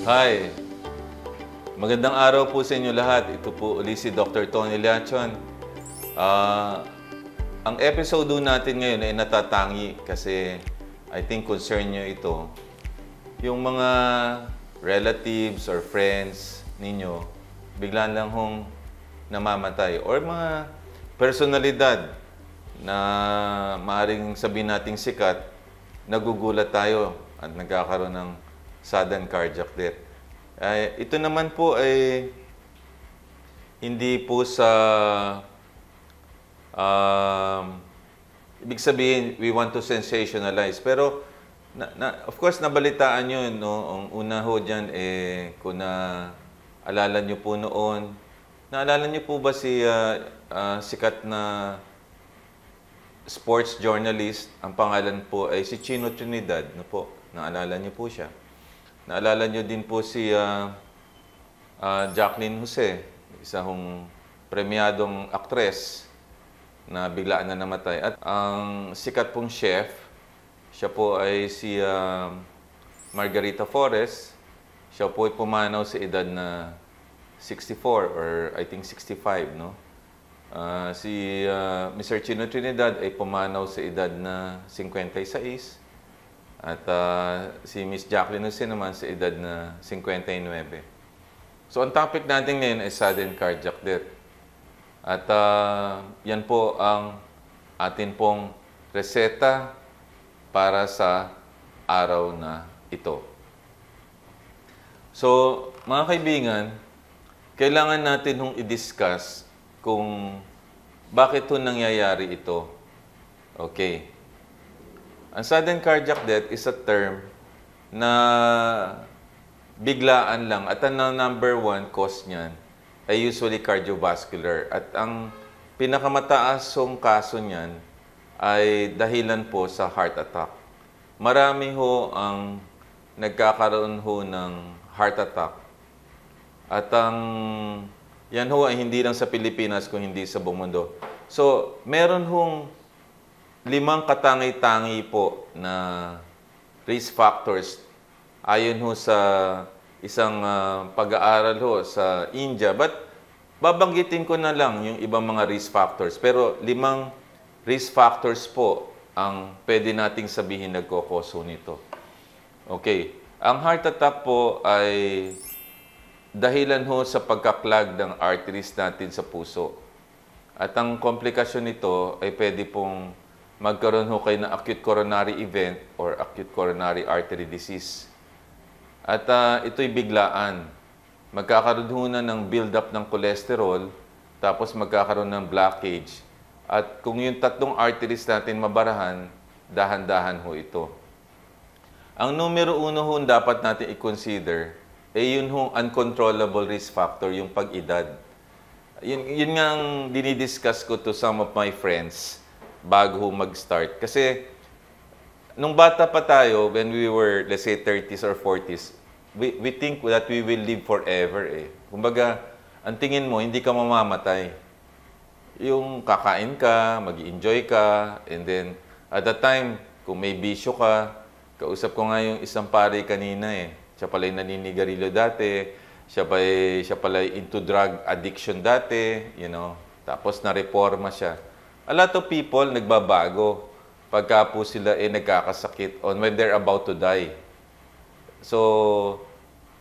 Hi! Magandang araw po sa inyo lahat. Ito po uli si Dr. Tony Liachon. Ang episode natin ngayon ay natatangi kasi I think concern nyo ito. Yung mga relatives or friends ninyo, bigla lang hong namamatay. Or mga personalidad na maaaring sabihin nating sikat, nagugulat tayo at nagkakaroon ng sudden cardiac death. Ito naman po ay hindi po sa ibig sabihin we want to sensationalize, pero of course nabalitaan nyo, no? Ang una ho dyan kung alala nyo po noon, naalala nyo po ba si sikat na sports journalist, ang pangalan po ay si Chino Trinidad, no po? Naalala nyo po siya. Naalala nyo din po si Jacqueline Jose, isa hong premyadong aktres na biglaan na namatay. At ang sikat pong chef, siya po ay si Margarita Flores. Siya po ay pumanaw sa edad na 64 or I think 65, no? Si Mr. Chino Trinidad ay pumanaw sa edad na 56. At si Miss Jacqueline Jose naman sa edad na 59. So, ang topic natin ngayon ay sudden cardiac death. At yan po ang atin pong reseta para sa araw na ito. So, mga kaibigan, kailangan natin hong i-discuss kung bakit ito nangyayari ito. Okay. Ang sudden cardiac death is a term na biglaan lang at ang number one cause niyan ay usually cardiovascular. At ang pinakamataasong kaso niyan ay dahilan po sa heart attack. Marami ho ang nagkakaroon ho ng heart attack. At yan ho ay hindi lang sa Pilipinas kung hindi sa buong mundo. So, meron hong 5 katangi-tangi po na risk factors ayon ho sa isang pag-aaral ho sa India. But babanggitin ko na lang yung ibang mga risk factors. Pero 5 risk factors po ang pwede nating sabihin nagkokoso nito. Okay. Ang heart attack po ay dahilan ho sa pagkaklag ng arteries natin sa puso. At ang komplikasyon nito ay pwede pong magkaroon ho kayo ng acute coronary event or acute coronary artery disease. At ito'y biglaan. Magkakaroon ho na ng build-up ng cholesterol, tapos magkakaroon ng blockage. At kung yung 3 arteries natin mabarahan, dahan-dahan ho ito. Ang numero 1 ho dapat natin i-consider ay yun ho uncontrollable risk factor, yung pag-edad. Yun nga ang dinidiscuss ko to some of my friends bago mag-start. Kasi, nung bata pa tayo, when we were, let's say, 30s or 40s, we think that we will live forever eh. Kumbaga, ang tingin mo, hindi ka mamamatay. Yung kakain ka, mag-enjoy ka, and then, at that time, kung may bisyo ka, kausap ko nga yung isang pare kanina eh. Siya pala yung naninigarilyo dati, siya pala into drug addiction dati, you know. Tapos na-reforma siya. A lot of people nagbabago pagka po sila nagkakasakit on when they're about to die. So,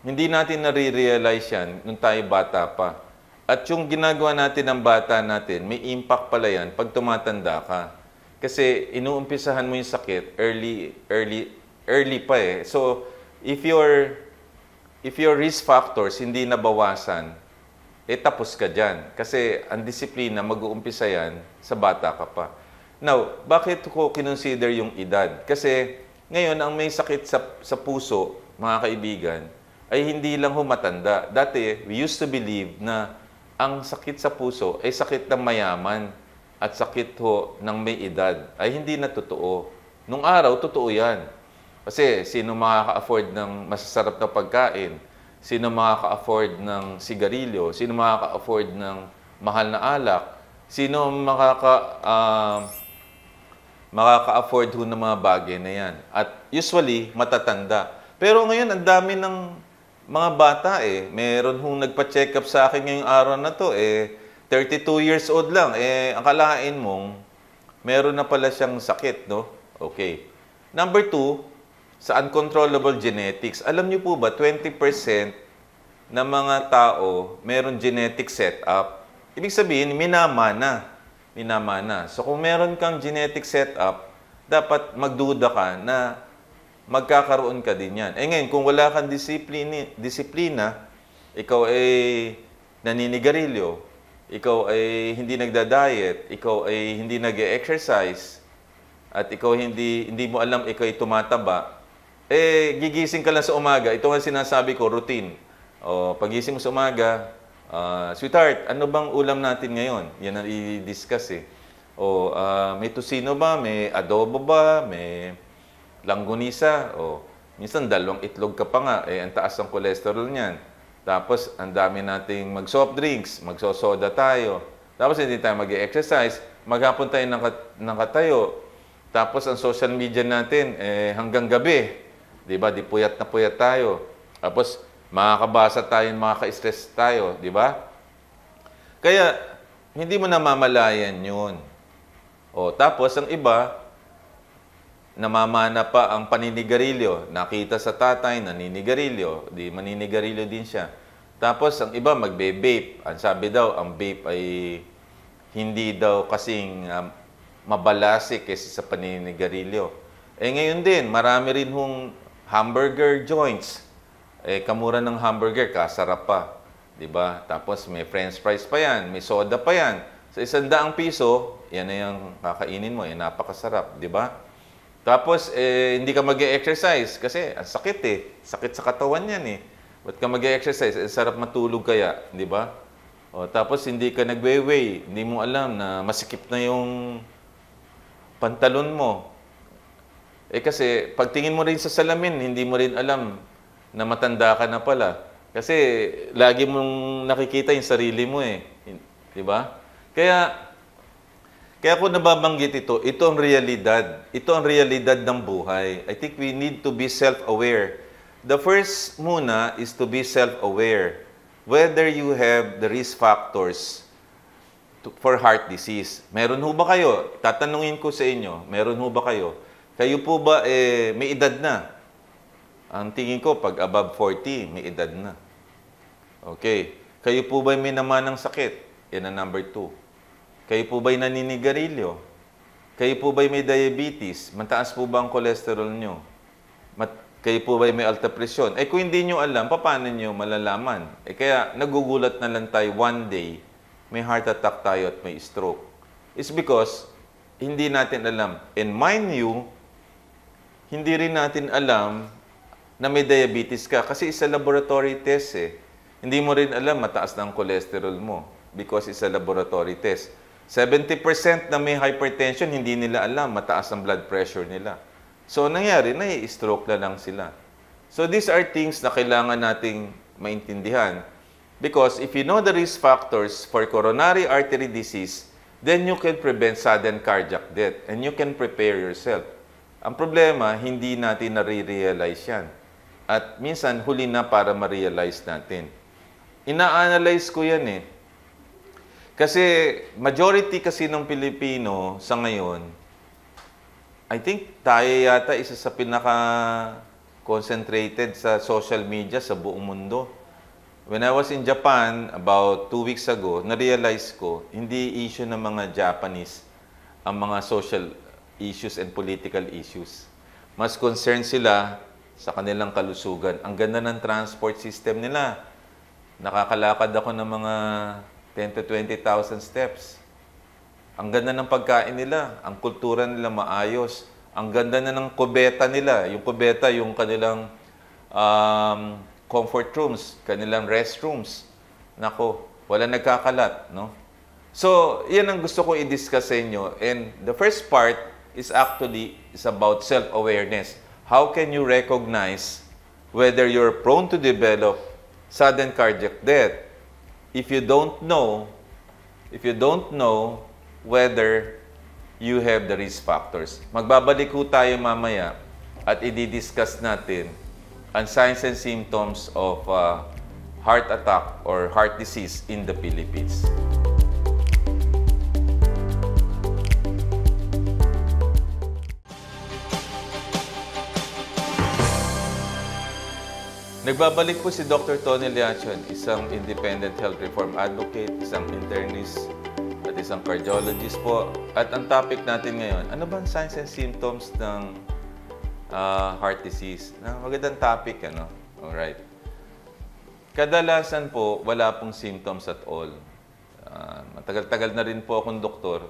hindi natin nare-realize yan nung tayo bata pa. At yung ginagawa natin ng bata natin, may impact pala yan pag tumatanda ka. Kasi inuumpisahan mo yung sakit early pa eh. So, if your risk factors hindi nabawasan, tapos ka dyan. Kasi ang disiplina, mag-uumpisa yan sa bata ka pa. Now, bakit ko kinonsider yung edad? Kasi ngayon, ang may sakit sa puso, mga kaibigan, ay hindi lang ho matanda. Dati, we used to believe na ang sakit sa puso ay sakit ng mayaman at sakit ho ng may edad. Ay hindi na totoo. Nung araw, totoo yan. Kasi sino makaka-afford ng masasarap na pagkain? Sino makaka-afford ng sigarilyo? Sino makaka-afford ng mahal na alak? Sino makaka-afford ng mga bagay na yan? At usually, matatanda. Pero ngayon, ang dami ng mga bata eh. Meron hong nagpa-check up sa akin ngayong araw na to eh. 32 years old lang. Eh, akalain mong meron na pala siyang sakit, no? Okay. Number 2, sa uncontrollable genetics. Alam niyo po ba, 20% ng mga tao meron genetic setup. Ibig sabihin, minamana. Minamana. So kung meron kang genetic setup, dapat magduda ka na magkakaroon ka din yan. Eh ngayon, kung wala kang disiplina, ikaw ay naninigarilyo, ikaw ay hindi nagda-diet, ikaw ay hindi nag-exercise, at ikaw hindi mo alam ikaw ay tumataba, eh gigising ka lang sa umaga. Ito ang sinasabi ko, routine. O, pagising mo sa umaga, sweetheart, ano bang ulam natin ngayon? Yan ang i-discuss eh. O, may tusino ba? May adobo ba? May langgunisa? O, minsan 2 itlog ka pa nga, eh ang taas ng cholesterol niyan. Tapos, ang dami nating mag-soft drinks, magsosoda tayo. Tapos, hindi tayo mag-exercise, maghapon tayo ng katayo. Tapos, ang social media natin, eh, hanggang gabi. Diba? Di puyat na puyat tayo. Tapos, makakabasa tayo, makaka-stress tayo. Diba? Kaya, hindi mo namamalayan yun. O, tapos, ang iba, namamana pa ang paninigarilyo. Nakita sa tatay, naninigarilyo. Di maninigarilyo din siya. Tapos, ang iba, magbe-vape. Ang sabi daw, ang vape ay hindi daw kasing mabalasik kaysa sa paninigarilyo. Eh ngayon din, marami rin hong hamburger joints. Eh, kamura ng hamburger, kasarap pa. Diba? Tapos, may french fries pa yan, may soda pa yan. Sa 100 piso, yan na yung kakainin mo. Yan, napakasarap. Diba? Tapos, hindi ka mag-exercise kasi ang sakit eh. Sakit sa katawan yan eh. Ba't ka mag-exercise? Sarap matulog kaya, di ba? O, tapos, hindi ka nagwe-weigh. Hindi mo alam na masikip na yung pantalon mo. Eh kasi, pagtingin mo rin sa salamin, hindi mo rin alam na matanda ka na pala. Kasi, lagi mong nakikita yung sarili mo eh. Di ba? Kaya kung nababanggit ito ang realidad. Ito ang realidad ng buhay. I think we need to be self-aware. The first muna is to be self-aware. Whether you have the risk factors for heart disease. Meron ho ba kayo? Tatanungin ko sa inyo, meron ho ba kayo? Kayo po ba may edad na? Ang tingin ko, pag above 40, may edad na. Okay. Kayo po ba may naman ng sakit? Yan ang number 2. Kayo po ba'y naninigarilyo? Kayo po ba'y may diabetes? Mataas po ba ang cholesterol nyo? Kayo po ba'y may alta presyon? Eh kung hindi nyo alam, paano nyo malalaman? Eh kaya nagugulat na lang tayo one day, may heart attack tayo at may stroke. It's because hindi natin alam. And mind you, hindi rin natin alam na may diabetes ka kasi isa laboratory test eh. Hindi mo rin alam mataas na ang cholesterol mo because it's a laboratory test. 70% na may hypertension, hindi nila alam, mataas ang blood pressure nila. So, nangyari, nai-stroke na lang sila. So, these are things na kailangan nating maintindihan. Because if you know the risk factors for coronary artery disease, then you can prevent sudden cardiac death and you can prepare yourself. Ang problema, hindi natin nare-realize yan. At minsan, huli na para ma-realize natin. Ina-analyze ko yan eh. Kasi majority kasi ng Pilipino sa ngayon, I think tayo yata isa sa pinaka-concentrated sa social media sa buong mundo. When I was in Japan about 2 weeks ago, na-realize ko, hindi issue ng mga Japanese ang mga social issues and political issues. Mas concerned sila sa kanilang kalusugan. Ang ganda ng transport system nila. Nakakalakad ako ng mga 10 to 20,000 steps. Ang ganda ng pagkain nila. Ang kultura nila maayos. Ang ganda na ng kubeta nila. Yung kubeta, yung kanilang comfort rooms, kanilang restrooms. Nako, wala nagkakalat, no? So, yan ang gusto ko i-discuss sa inyo. And the first part is actually about self-awareness. How can you recognize whether you're prone to develop sudden cardiac death? If you don't know whether you have the risk factors. Magbabalik ko tayo mamaya at i-discuss natin ang signs and symptoms of heart attack or heart disease in the Philippines. Nagbabalik po si Dr. Tony Liachon, isang independent health reform advocate, isang internist, at isang cardiologist po. At ang topic natin ngayon, ano bang signs and symptoms ng heart disease? Magandang topic, ano? Alright. Kadalasan po, wala pong symptoms at all. Matagal-tagal na rin po akong doktor.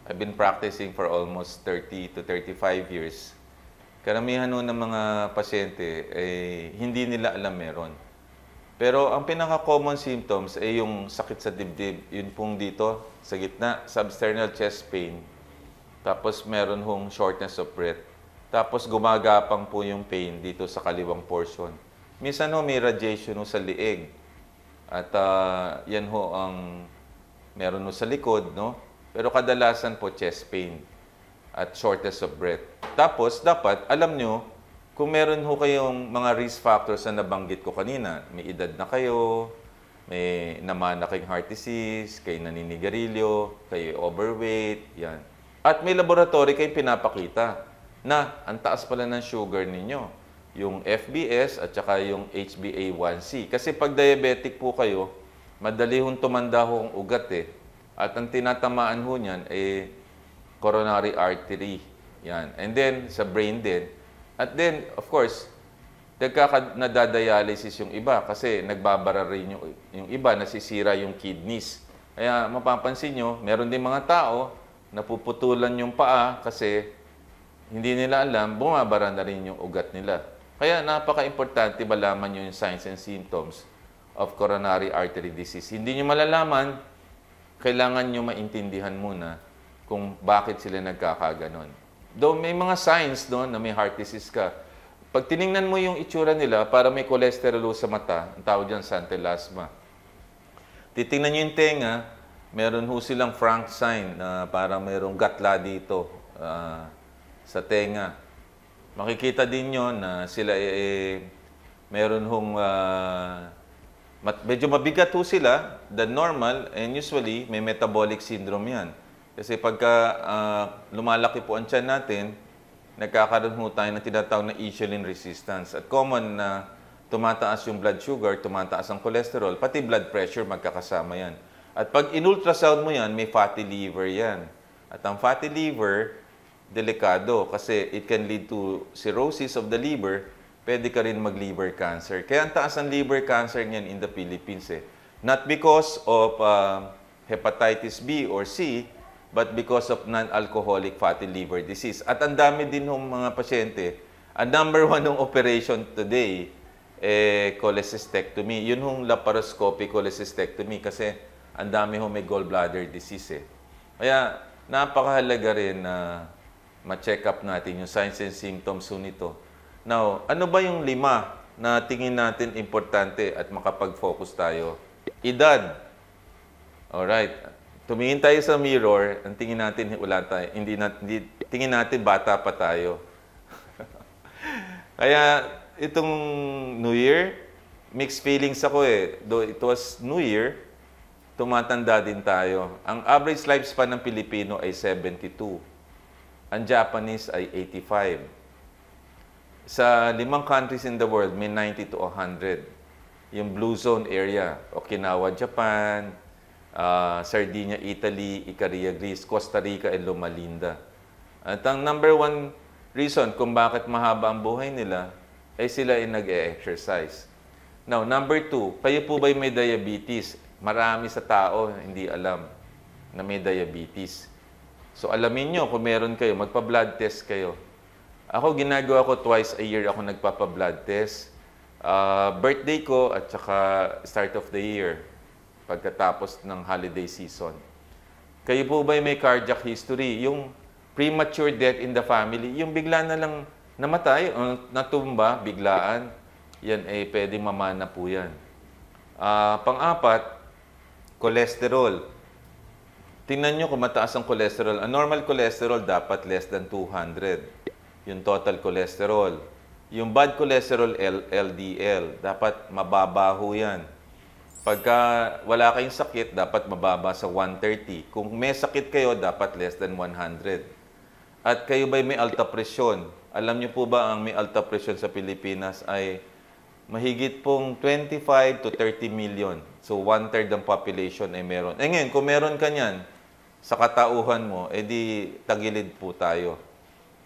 I've been practicing for almost 30 to 35 years. Karamihan ng mga pasyente hindi nila alam meron. Pero ang pinaka-common symptoms ay yung sakit sa dibdib. Yun pong dito, sa gitna, substernal chest pain. Tapos meron hong shortness of breath. Tapos gumagapang po yung pain dito sa kaliwang portion. Minsan may radiation sa liig. At yan ang meron sa likod, no? Pero kadalasan po chest pain at shortness of breath. Tapos, dapat, alam nyo, kung meron kayong mga risk factors na nabanggit ko kanina, may edad na kayo, may naman na kayong heart disease, kayo naninigarilyo, kayo overweight, yan. At may laboratory kayong pinapakita na ang taas pala ng sugar ninyo, yung FBS at saka yung HbA1c. Kasi pag diabetic po kayo, madali tumanda ang ugat At ang tinatamaan niyan coronary artery. Yan. And then, sa brain din. At then, of course, nadadialysis yung iba kasi nagbabara rin yung iba, nasisira yung kidneys. Kaya mapapansin nyo, meron din mga tao napuputulan yung paa kasi hindi nila alam, bumabara na rin yung ugat nila. Kaya napaka-importante malaman nyo yung signs and symptoms of coronary artery disease. Hindi nyo malalaman, kailangan nyo maintindihan muna kung bakit sila nagkakaganon. Though may mga signs na may heart disease ka, pag tiningnan mo yung itsura nila, para may cholesterol sa mata, ang tawag dyan santelasma. Titingnan nyo yung tenga, meron silang Frank sign na parang mayroong gatla dito sa tenga. Makikita din nyo na sila meron medyo mabigat sila than normal, and usually may metabolic syndrome yan. Kasi pagka lumalaki po ang tiyan natin, nagkakaroon tayo ng tinatawag na insulin resistance. At common na tumataas yung blood sugar, tumataas ang cholesterol, pati blood pressure magkakasama yan. At pag in-ultrasound mo yan, may fatty liver yan. At ang fatty liver, delikado kasi it can lead to cirrhosis of the liver, pwede ka rin mag-liver cancer. Kaya ang taas ang liver cancer niyan in the Philippines Not because of hepatitis B or C, but because of non-alcoholic fatty liver disease. At ang dami din ng mga pasyente, ang number one ng operation today, cholecystectomy. Yun laparoscopic cholecystectomy kasi ang dami may gallbladder disease Kaya napakahalaga rin na ma-check up natin yung signs and symptoms nito. Now, ano ba yung 5 na tingin natin importante at makapag-focus tayo? Edad. Alright. Tumingin tayo sa mirror, ang tingin natin wala tayo, tingin natin bata pa tayo. Kaya itong New Year, mixed feelings ako Though it was New Year, tumatanda din tayo. Ang average lifespan ng Pilipino ay 72. Ang Japanese ay 85. Sa 5 countries in the world, may 90 to 100. Yung Blue Zone area, Okinawa, Japan, Sardinia, Italy, Icaria, Greece, Costa Rica, and Loma Linda. At ang number 1 reason kung bakit mahaba ang buhay nila ay sila ay nag-e-exercise. Now, number 2, kayo po ba'y may diabetes? Marami sa tao hindi alam na may diabetes. So, alamin nyo kung meron kayo, magpa-blood test kayo. Ako, ginagawa ko twice a year ako nagpapa-blood test. Birthday ko at saka start of the year, pagkatapos ng holiday season. Kayo po ba may cardiac history? Yung premature death in the family, yung bigla na lang namatay o natumba, biglaan, yan pwedeng mamana po yan. Pang-apat, cholesterol. Tingnan nyo kung mataas ang cholesterol. Ang normal cholesterol dapat less than 200. Yung total cholesterol. Yung bad cholesterol LDL, dapat mababa ho yan. Pagka wala kayong sakit, dapat mababa sa 130. Kung may sakit kayo, dapat less than 100. At kayo ba'y may alta presyon? Alam niyo po ba ang may alta presyon sa Pilipinas ay mahigit pong 25 to 30 million. So, 1/3 ng population ay meron. Eh ngayon, kung meron ka niyan sa katauhan mo, edi tagilid po tayo.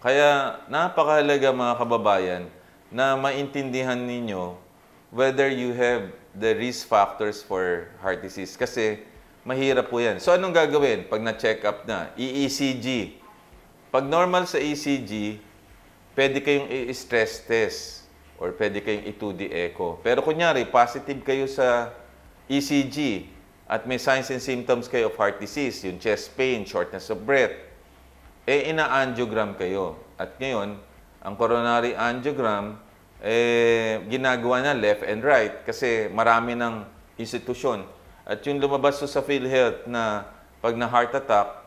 Kaya napakahalaga mga kababayan na maintindihan ninyo whether you have the risk factors for heart disease. Kasi mahirap po yan. So anong gagawin pag na-check up na? ECG. Pag normal sa ECG, pwede kayong i-stress test or pwede kayong i-2D echo. Pero kunyari, positive kayo sa ECG at may signs and symptoms kayo of heart disease, yung chest pain, shortness of breath, eh ina-angiogram kayo. At ngayon, ang coronary angiogram, ginagawa na left and right kasi marami ng institusyon. At yung lumabas sa PhilHealth na pag na heart attack,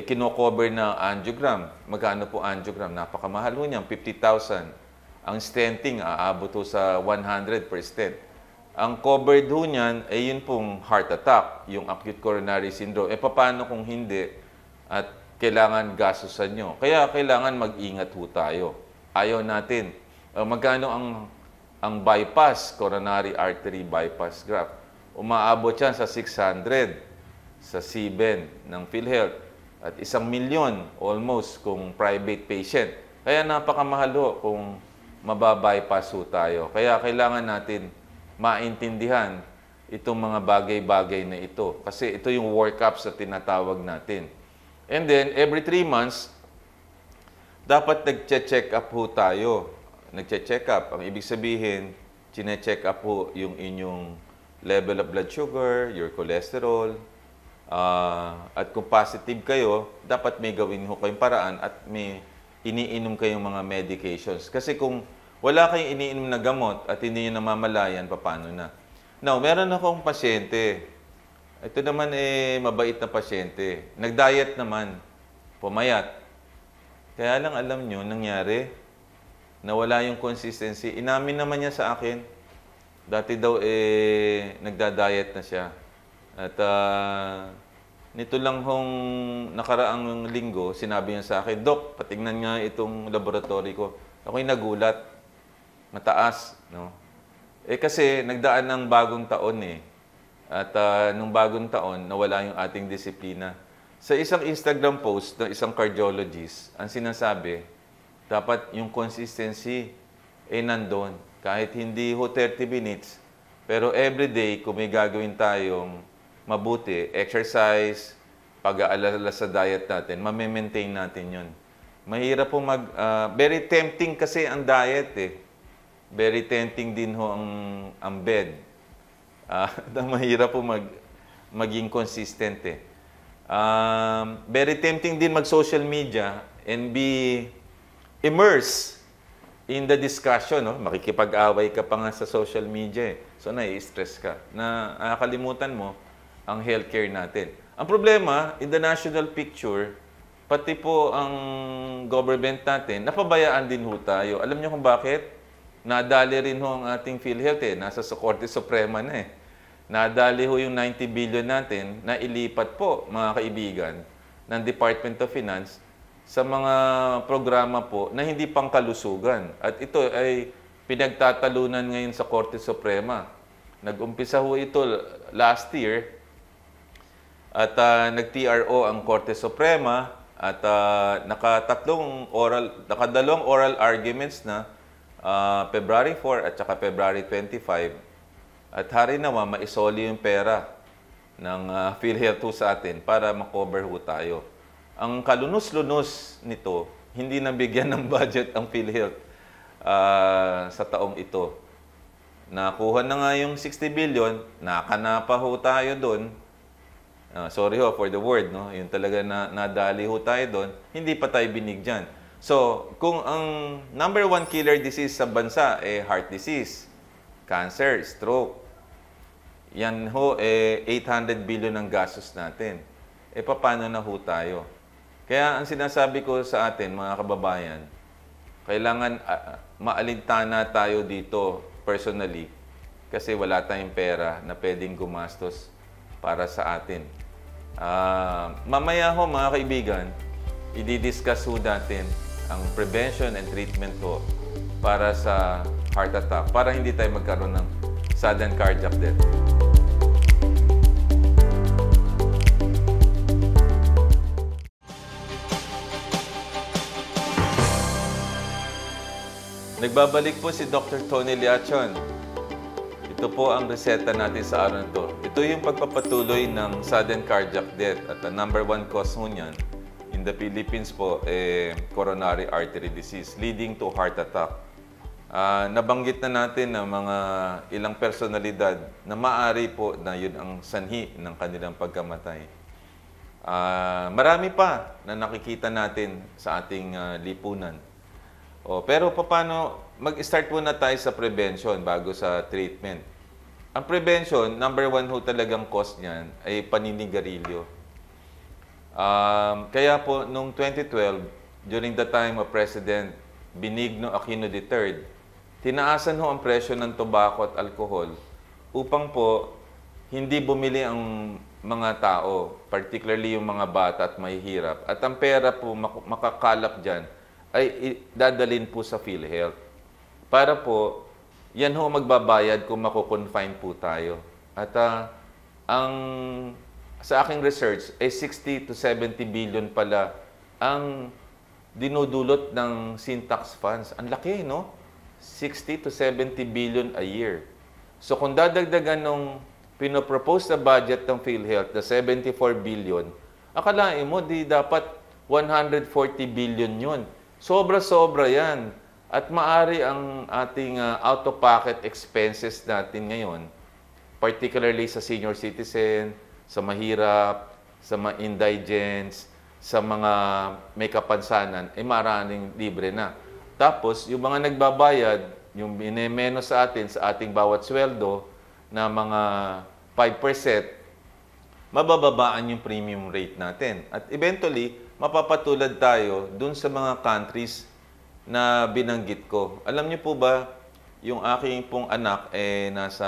kino-cover na angiogram. Magkano po angiogram? Napakamahal ho niyan, 50,000. Ang stenting, aabot ho sa 100 per stent. Ang covered ho niyan, yun pong heart attack, yung acute coronary syndrome. Paano kung hindi at kailangan gastusan nyo? Kaya kailangan mag-ingat ho tayo. Ayaw natin. Magkano ang bypass, coronary artery bypass graft? Umaabot yan sa 600 sa CBEN ng PhilHealth at 1,000,000 almost kung private patient. Kaya napakamahal ho kung mababypass ho tayo. Kaya kailangan natin maintindihan itong mga bagay-bagay na ito. Kasi ito yung workups na tinatawag natin. And then, every 3 months, dapat nag-check up ho tayo. Nag-check up. Ang ibig sabihin, chine-check up po yung inyong level of blood sugar, your cholesterol, at kung positive kayo, dapat may gawin ho kayong paraan at may iniinom kayong mga medications. Kasi kung wala kayong iniinom na gamot at hindi nyo namamalayan, paano na? Now, meron akong pasyente. Ito naman mabait na pasyente. Nag-diet naman, pumayat. Kaya lang alam nyo, nangyari, nawala yung consistency. Inamin naman niya sa akin. Dati daw nagda-diet na siya. At nito lang hong nakaraang linggo, sinabi niya sa akin, Dok, patingnan nga itong laboratory ko. Ako'y nagulat. Mataas, no? Kasi nagdaan ng bagong taon At nung bagong taon, nawala yung ating disiplina. Sa isang Instagram post ng isang cardiologist, ang sinasabi, dapat yung consistency nandun. Kahit hindi ho 30 minutes, pero everyday, kung may gagawin tayong mabuti, exercise, pag-aalala sa diet natin, ma-maintain natin yun. Mahirap po very tempting kasi ang diet Very tempting din ho ang bed. Mahirap po maging consistent Very tempting din mag-social media and be immerse in the discussion, no? Makikipag-away ka pa nga sa social media So, nai-stress ka. Nakakalimutan mo ang healthcare natin. Ang problema, in the national picture, pati po ang government natin, napabayaan din ho tayo. Alam niyo kung bakit? Nadali rin ho ang ating PhilHealth Nasa sa Korte Suprema na Nadali ho yung 90 billion natin na ilipat po, mga kaibigan, ng Department of Finance sa mga programa po na hindi pangkalusugan. At ito ay pinagtatalunan ngayon sa Korte Suprema. Nag-umpisa ho ito last year at nag-TRO ang Korte Suprema at nakadalawang oral arguments na February 4 at saka February 25. At hari nawa, maisoli yung pera ng PhilHealth sa atin para makover ho tayo. Ang kalunos-lunos nito, hindi nabigyan ng budget ang PhilHealth sa taong ito. Nakuha na nga yung 60 billion, nakanapa ho tayo doon. Sorry ho for the word, no? Yung talaga nadali ho tayo doon, hindi pa tayo binigyan. So, kung ang number 1 killer disease sa bansa heart disease, cancer, stroke, yan ho, 800 billion ang gastos natin. Paano na ho tayo? Kaya ang sinasabi ko sa atin, mga kababayan, Kailangan maalintana tayo dito personally kasi wala tayong pera na pwedeng gumastos para sa atin. Mamaya ho mga kaibigan, i-discuss ho natin ang prevention and treatment ho para sa heart attack para hindi tayo magkaroon ng sudden cardiac death. Nagbabalik po si Dr. Tony Liachon. Ito po ang reseta natin sa araw na ito. Ito yung pagpapatuloy ng sudden cardiac death at ang number 1 cause mo niyan in the Philippines po, coronary artery disease leading to heart attack. Nabanggit na natin ng mga ilang personalidad na maaari po na yun ang sanhi ng kanilang pagkamatay. Marami pa na nakikita natin sa ating lipunan. Pero paano, mag-start muna tayo sa prevention bago sa treatment. Ang prevention, number 1 ho talagang cause niyan ay paninigarilyo. Kaya po, noong 2012, during the time of President Benigno Aquino III, tinaasan ho ang presyo ng tobacco at alcohol upang po hindi bumili ang mga tao, particularly yung mga bata at mahihirap. At ang pera po makakalap dyan ay dadalhin po sa PhilHealth. Para po, yan ho magbabayad kung mako-confine po tayo. At sa aking research, ay 60 to 70 billion pala ang dinudulot ng sin tax funds. Ang laki, no? 60 to 70 billion a year. So kung dadagdagan nung pinopropose na budget ng PhilHealth na 74 billion, akalain mo, di dapat 140 billion yun. Sobra-sobra yan. At maari ang ating out-of-pocket expenses natin ngayon, particularly sa senior citizen, sa mahirap, sa mga indigents, sa mga may kapansanan, ay maraming libre na. Tapos, yung mga nagbabayad, yung binemeno sa atin, sa ating bawat sweldo, na mga 5%, mabababaan yung premium rate natin. At eventually, mapapatulad tayo dun sa mga countries na binanggit ko. Alam niyo po ba, yung aking pong anak nasa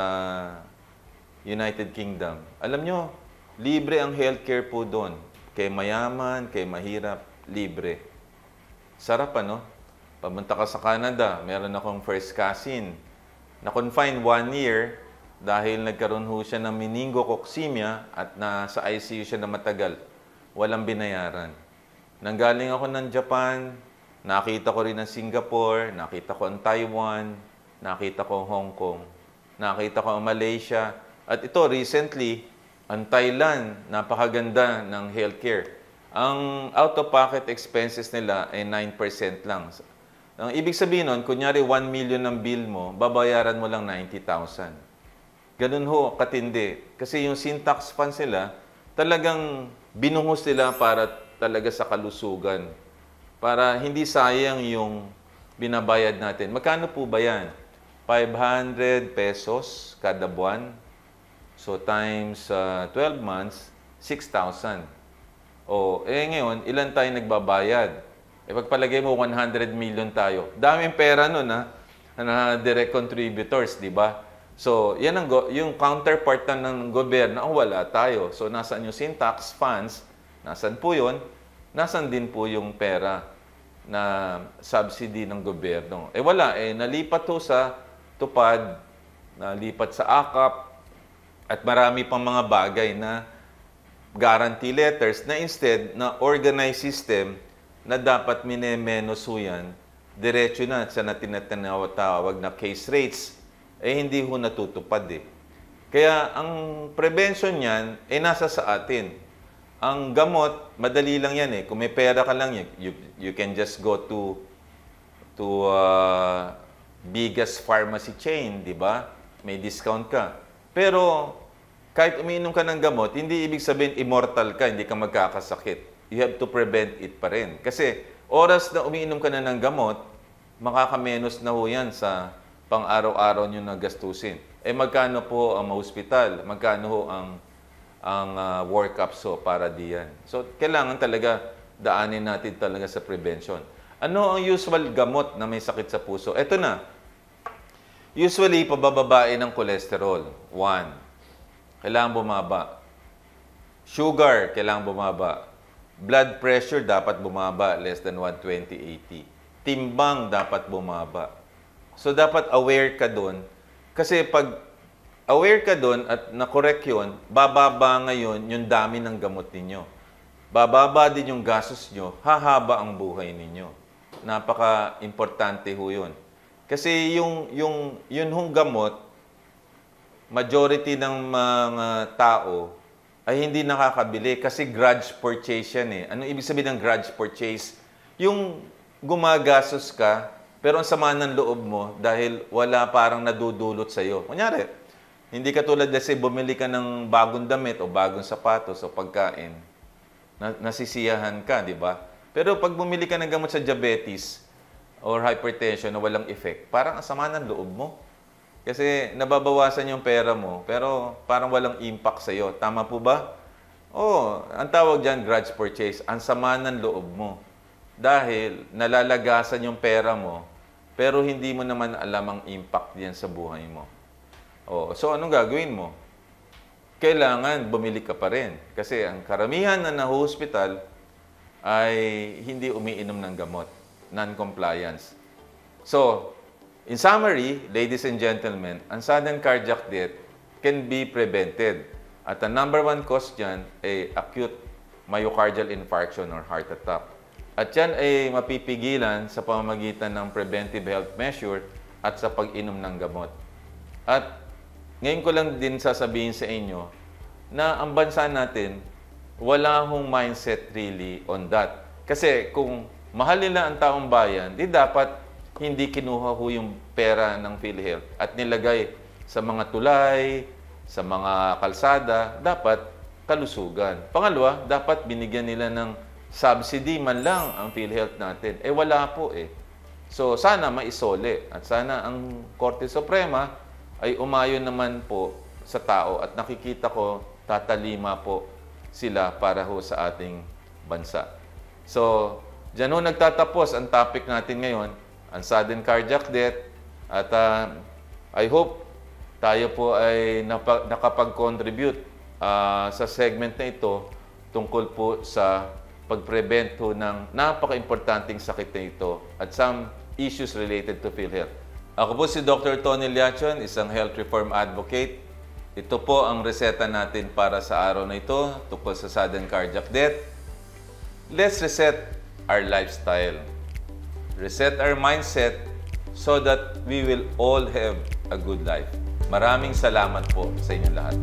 United Kingdom. Alam niyo, libre ang healthcare po doon. Kay mayaman, kay mahirap, libre. Sarap ano? Pamunta ka sa Canada, meron akong first cousin. Na-confine 1 year dahil nagkaroon ho siya ng meningococcemia at nasa ICU siya na matagal. Walang binayaran. Nanggaling ako ng Japan, nakita ko rin ang Singapore, nakita ko ang Taiwan, nakita ko ang Hong Kong, nakita ko ang Malaysia. At ito, recently, ang Thailand, napakaganda ng healthcare. Ang out-of-pocket expenses nila ay 9% lang. Ang ibig sabihin nun, kunyari 1 million ang bill mo, babayaran mo lang 90,000. Ganun ho, katindi. Kasi yung sin tax funds nila, talagang binuhos nila para talaga sa kalusugan. Para hindi sayang yung binabayad natin. Magkano po ba yan? 500 pesos kada buwan. So times 12 months, 6,000. Ngayon, ilan tayo nagbabayad? Pagpalagay mo 100 million tayo. Daming pera nun na direct contributors, di ba? So, yan yung counterpart ng gobyerno, wala tayo. So, nasaan yung sin tax funds? Nasaan po yun? Nasaan din po yung pera na subsidy ng gobyerno? Wala. Nalipat to sa tupad, nalipat sa AKAP, at marami pang mga bagay na guarantee letters na instead na organized system na dapat minemenos yan, diretso na sa tinatawag na case rates, hindi ho natutupad Kaya ang prevention niyan, nasa sa atin. Ang gamot, madali lang yan Kung may pera ka lang, you can just go to biggest pharmacy chain, di ba? May discount ka. Pero kahit umiinom ka ng gamot, hindi ibig sabihin immortal ka, hindi ka magkakasakit. You have to prevent it pa rin. Kasi oras na umiinom ka na ng gamot, makakamenos na ho yan sa pang-araw-araw nyo na gastusin. Magkano po ang ma-hospital? Magkano ho ang workups para diyan? So, kailangan talaga daanin natin talaga sa prevention. Ano ang usual gamot na may sakit sa puso? Ito na. Usually, pabababae ng cholesterol. 1. Kailangan bumaba. Sugar, kailangan bumaba. Blood pressure, dapat bumaba. Less than 120/80. Timbang, dapat bumaba. So, dapat aware ka doon. Kasi pag aware ka doon at na-correct yun, bababa ngayon yung dami ng gamot ninyo. Bababa din yung gastos nyo, hahaba ang buhay ninyo. Napaka-importante ho yun. Kasi yun hong gamot, majority ng mga tao ay hindi nakakabili kasi grudge purchase yan eh. Ano ibig sabihin ng grudge purchase? Yung gumagastos ka, pero ang sama ng loob mo dahil wala parang nadudulot sa'yo. Kunyari, hindi ka tulad kasi bumili ka ng bagong damit o bagong sapatos o pagkain, nasisiyahan ka, di ba? Pero pag bumili ka ng gamot sa diabetes or hypertension na walang effect, parang ang sama ng loob mo. Kasi nababawasan yung pera mo, pero parang walang impact sa'yo. Tama po ba? Oo, ang tawag dyan, grudge purchase. Ang sama ng loob mo. Dahil nalalagasan yung pera mo, pero hindi mo naman alam ang impact diyan sa buhay mo. So anong gagawin mo? Kailangan bumili ka pa rin. Kasi ang karamihan na naho-hospital ay hindi umiinom ng gamot. Non-compliance. So, in summary, ladies and gentlemen, ang sudden cardiac death can be prevented. At ang number 1 cause dyan ay acute myocardial infarction or heart attack. At yan ay mapipigilan sa pamamagitan ng preventive health measure at sa pag-inom ng gamot. At ngayon ko lang din sasabihin sa inyo na ang bansa natin, wala hong mindset really on that. Kasi kung mahal nila ang taong bayan, di dapat hindi kinuha ho yung pera ng PhilHealth at nilagay sa mga tulay, sa mga kalsada, dapat kalusugan. Pangalawa, dapat binigyan nila ng subsidy man lang ang PhilHealth natin. Wala po eh. So, sana maisole at sana ang Korte Suprema ay umayon naman po sa tao at nakikita ko tatalima po sila para ho sa ating bansa. So, dyan ho nagtatapos ang topic natin ngayon, ang sudden cardiac death. At I hope tayo po ay nakapag-contribute sa segment na ito tungkol po sa pag-prevent po ng napaka-importanting sakit na ito at some issues related to PhilHealth. Ako po si Dr. Tony Liachon, isang health reform advocate. Ito po ang reseta natin para sa araw na ito tungkol sa sudden cardiac death. Let's reset our lifestyle. Reset our mindset so that we will all have a good life. Maraming salamat po sa inyong lahat.